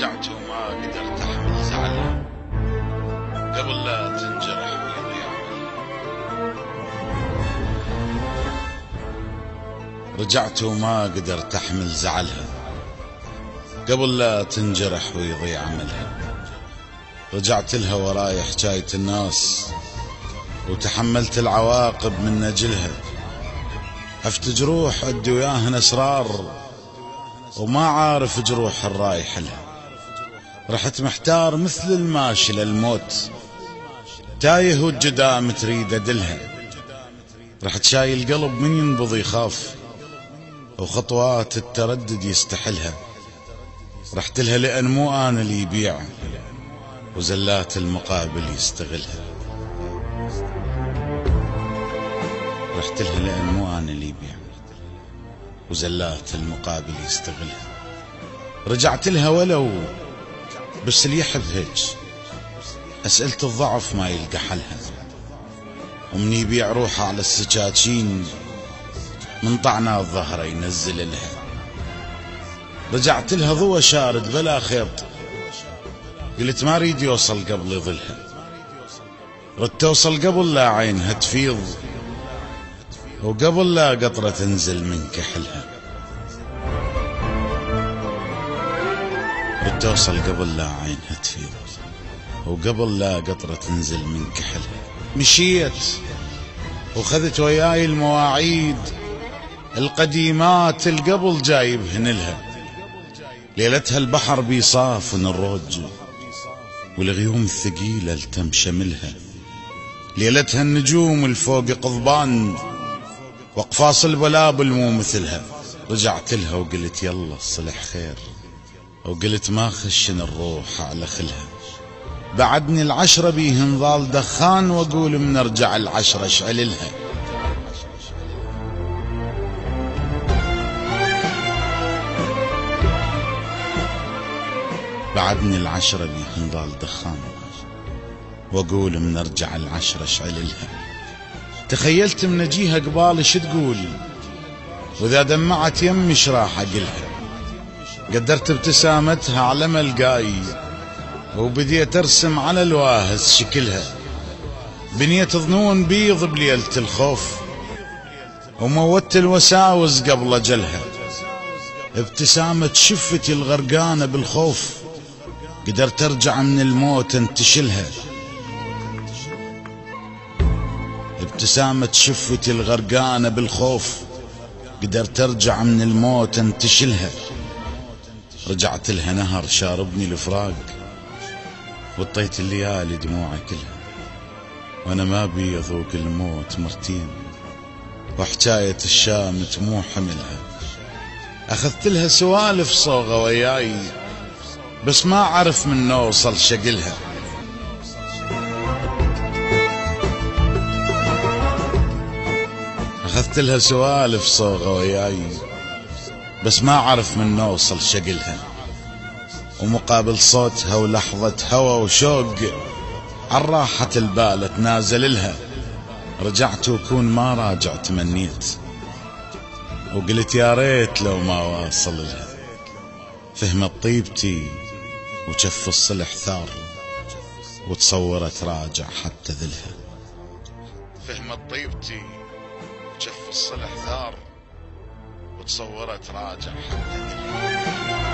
رجعت وما قدرت احمل زعلها قبل لا تنجرح ويضيع عملها. رجعت وما قدرت احمل زعلها قبل لا تنجرح ويضيع عملها. رجعت لها وراي حكاية الناس وتحملت العواقب من نجلها. عفت جروح ادي وياهن اسرار وما عارف جروح الرايح لها. رحت محتار مثل الماشي للموت تايه والجدام تريد ادلها. رحت شايل قلب من ينبض يخاف وخطوات التردد يستحلها. رحت لها لأن مو انا اللي يبيع وزلات المقابل يستغلها. رحت لها لأن مو انا اللي يبيع وزلات المقابل يستغلها. رجعت لها ولو بس اللي يحب هيج أسئلة الضعف ما يلقى حلها. ومن يبيع روحه على السكاكين من طعنات ظهره ينزل لها. رجعت لها ضوى شارد بلا خيط قلت ما ريد يوصل قبل يظلها. رد توصل قبل لا عينها تفيض وقبل لا قطرة تنزل من كحلها. رد توصل قبل لا عينها تفيض وقبل لا قطرة تنزل من كحلها. مشيت وخذت وياي المواعيد القديمات القبل جايبهن لها. ليلتها البحر بيصافن الروج والغيوم الثقيلة التم شملها. ليلتها النجوم الفوق قضبان واقفاص البلابل مو مثلها. رجعت لها وقلت يلا الصلح خير وقلت ما خشن الروح على خلها. بعدني العشرة بيهن ظال دخان واقول من ارجع العشرة اشعللها. بعدني العشرة بيهن ظال دخان واقول من ارجع العشرة اشعللها. تخيلت من اجيها قبالي شو تقول واذا دمعت يمي ايش راح اقلها. قدرت ابتسامتها على ملقاي وبديت ارسم على الواهز شكلها. بنيت ظنون بيض بليلة الخوف وموت الوساوس قبل اجلها. ابتسامة شفتي الغرقانة بالخوف قدرت ارجع من الموت انتشلها. ابتسامة شفتي الغرقانة بالخوف قدرت ارجع من الموت انتشلها. رجعت لها نهر شاربني الفراق وطيت الليالي دموعي كلها. وانا ما بي اذوق الموت مرتين وحكاية الشام مو حملها. اخذت لها سوالف صوغة وياي بس ما اعرف من نوصل شقلها. اخذت لها سوالف صوغة وياي بس ما اعرف من نوصل شقلها. ومقابل صوتها ولحظة هوى وشوق عالراحة البال تنازل لها. رجعت وكون ما راجع تمنيت وقلت يا ريت لو ما واصل لها. فهمت طيبتي وجف الصلح ثار وتصورت راجع حتى ذلها. فهمت طيبتي وجف الصلح ثار وتصورت راجع حتى ذلها.